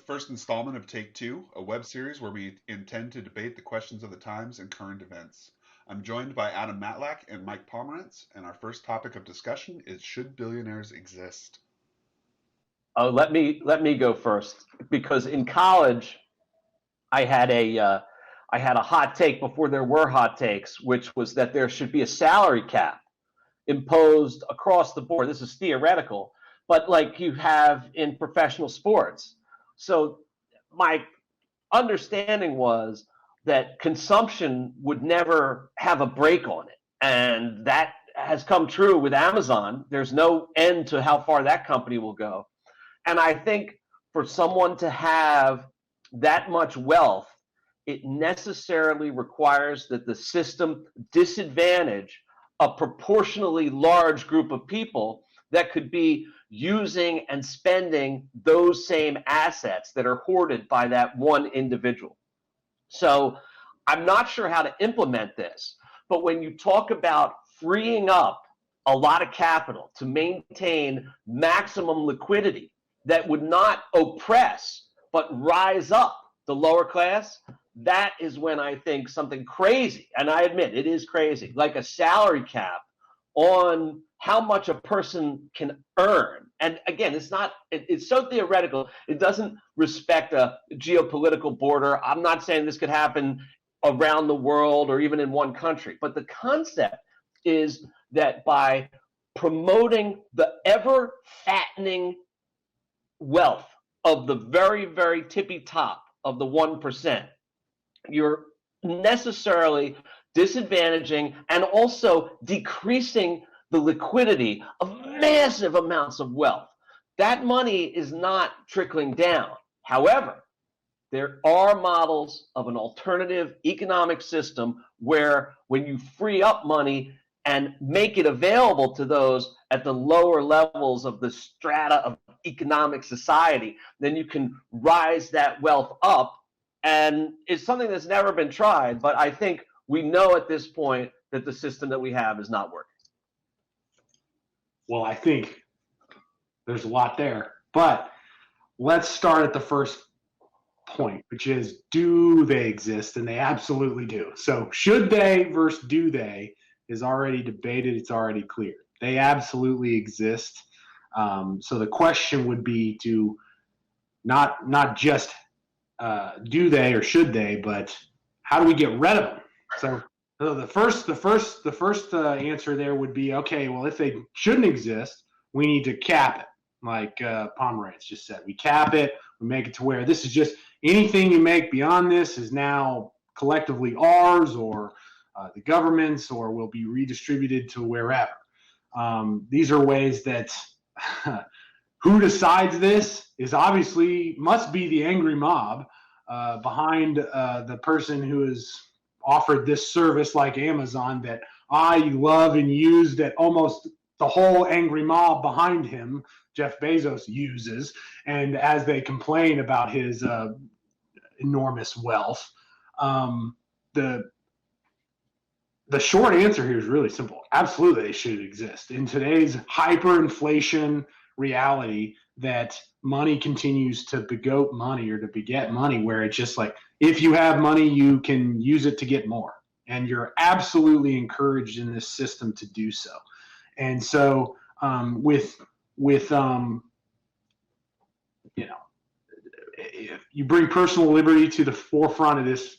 first installment of Take Two, a web series where we intend to debate the questions of the times and current events. I'm joined by Adam Matlack and Mike Pomerantz, and our first topic of discussion is should billionaires exist? Oh, let me go first because in college I had a hot take before there were hot takes, which was that there should be a salary cap imposed across the board. This is theoretical, but like you have in professional sports. So my understanding was that consumption would never have a break on it. And that has come true with Amazon. There's no end to how far that company will go. And I think for someone to have that much wealth, it necessarily requires that the system disadvantage a proportionally large group of people that could be using and spending those same assets that are hoarded by that one individual. So I'm not sure how to implement this, but when you talk about freeing up a lot of capital to maintain maximum liquidity that would not oppress but rise up the lower class, that is when I think something crazy, and I admit it is crazy, like a salary cap on how much a person can earn. And again, it's so theoretical. It doesn't respect a geopolitical border. I'm not saying this could happen around the world or even in one country, but the concept is that by promoting the ever fattening wealth of the very, very tippy top of the 1%, you're necessarily disadvantaging and also decreasing the liquidity of massive amounts of wealth. That money is not trickling down. However, there are models of an alternative economic system where when you free up money and make it available to those at the lower levels of the strata of economic society, then you can rise that wealth up. And it's something that's never been tried, but I think we know at this point that the system that we have is not working. Well, I think there's a lot there, but let's start at the first point, which is, do they exist? And they absolutely do. So should they versus do they is already debated. It's already clear. They absolutely exist. So the question would be to not just do they or should they, but how do we get rid of them? So the first answer there would be, okay, well, if they shouldn't exist, we need to cap it, like Pomerantz just said. We cap it. We make it to where this is just anything you make beyond this is now collectively ours or the government's, or will be redistributed to wherever. These are ways that who decides this is obviously must be the angry mob behind the person who has offered this service like Amazon that I love and use, that almost the whole angry mob behind him, Jeff Bezos, uses. And as they complain about his enormous wealth, the short answer here is really simple. Absolutely, they should exist. In today's hyperinflation reality that money continues to begoat money or to beget money, where it's just like, if you have money, you can use it to get more. And you're absolutely encouraged in this system to do so. And so if you bring personal liberty to the forefront of this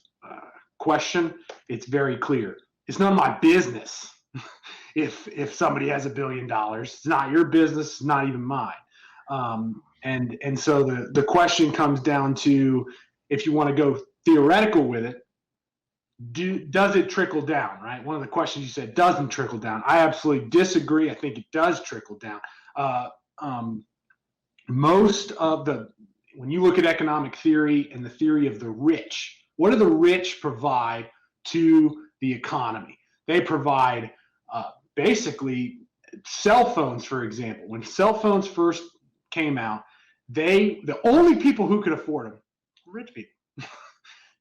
question, it's very clear. It's none of my business if somebody has $1 billion. It's not your business. It's not even mine. And so the question comes down to, if you want to go theoretical with it, does it trickle down, right? One of the questions you said doesn't trickle down. I absolutely disagree. I think it does trickle down. When you look at economic theory and the theory of the rich, what do the rich provide to the economy? They provide basically cell phones, for example. When cell phones first came out, the only people who could afford them were rich people.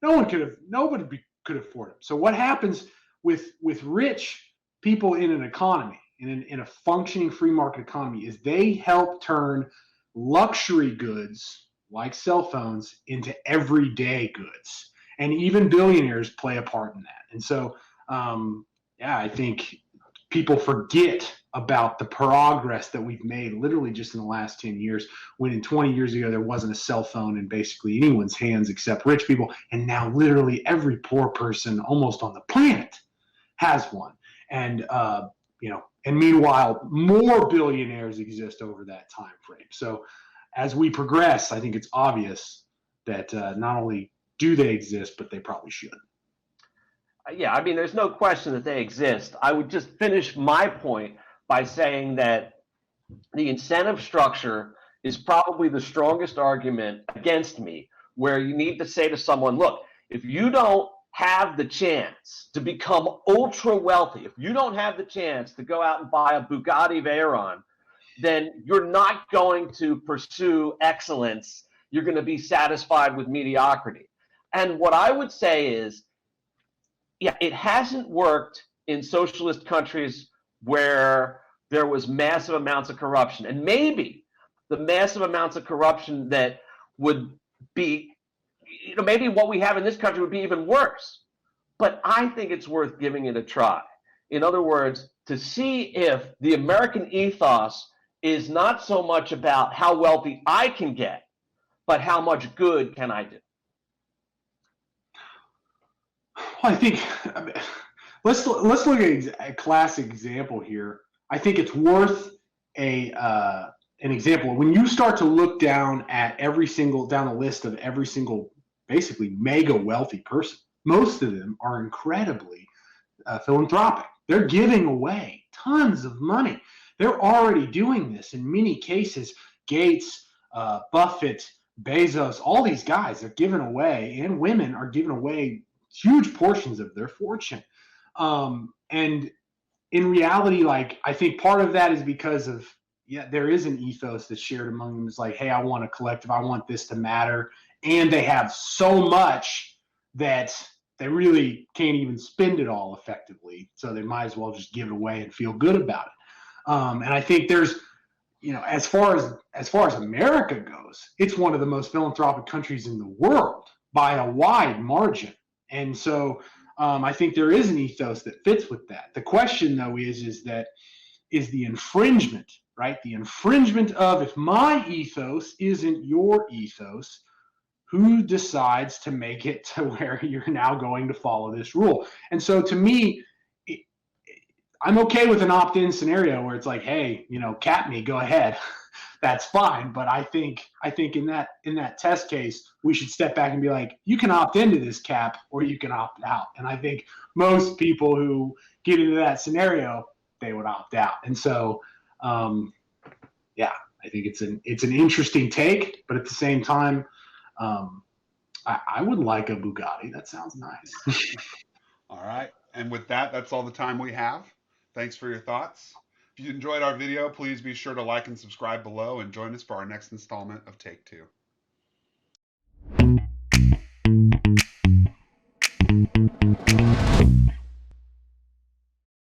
Nobody could afford them. So what happens with rich people in an economy, in a functioning free market economy, is they help turn luxury goods like cell phones, into everyday goods. And even billionaires play a part in that. And so, yeah, I think people forget about the progress that we've made literally just in the last 10 years, when in 20 years ago there wasn't a cell phone in basically anyone's hands except rich people. And now literally every poor person almost on the planet has one. And, and meanwhile, more billionaires exist over that time frame. So as we progress, I think it's obvious that not only do they exist, but they probably should. Yeah, I mean, there's no question that they exist. I would just finish my point by saying that the incentive structure is probably the strongest argument against me, where you need to say to someone, look, if you don't have the chance to become ultra wealthy, if you don't have the chance to go out and buy a Bugatti Veyron, then you're not going to pursue excellence. You're going to be satisfied with mediocrity. And what I would say is, yeah, it hasn't worked in socialist countries where there was massive amounts of corruption. And maybe the massive amounts of corruption that would be, maybe what we have in this country would be even worse. But I think it's worth giving it a try. In other words, to see if the American ethos is not so much about how wealthy I can get, but how much good can I do? Well, I think let's look at a classic example here. I think it's worth an example. When you start to look down at down a list of every single basically mega wealthy person, most of them are incredibly philanthropic. They're giving away tons of money. They're already doing this in many cases. Gates, Buffett, Bezos, all these guys are giving away, and women are giving away huge portions of their fortune. And in reality, like, I think part of that is because of, yeah, there is an ethos that's shared among them. It's like, hey, I want a collective, I want this to matter. And they have so much that they really can't even spend it all effectively. So they might as well just give it away and feel good about it. And I think there's, as far as America goes, it's one of the most philanthropic countries in the world by a wide margin. And so I think there is an ethos that fits with that. The question, though, is the infringement, right? The infringement of, if my ethos isn't your ethos, who decides to make it to where you're now going to follow this rule? And so to me, I'm okay with an opt-in scenario where it's like, hey, cap me, go ahead. That's fine. But I think in that test case, we should step back and be like, you can opt into this cap or you can opt out. And I think most people who get into that scenario, they would opt out. And so, yeah, I think it's an interesting take, but at the same time, I would like a Bugatti. That sounds nice. All right. And with that, that's all the time we have. Thanks for your thoughts. If you enjoyed our video, please be sure to like and subscribe below and join us for our next installment of Take Two.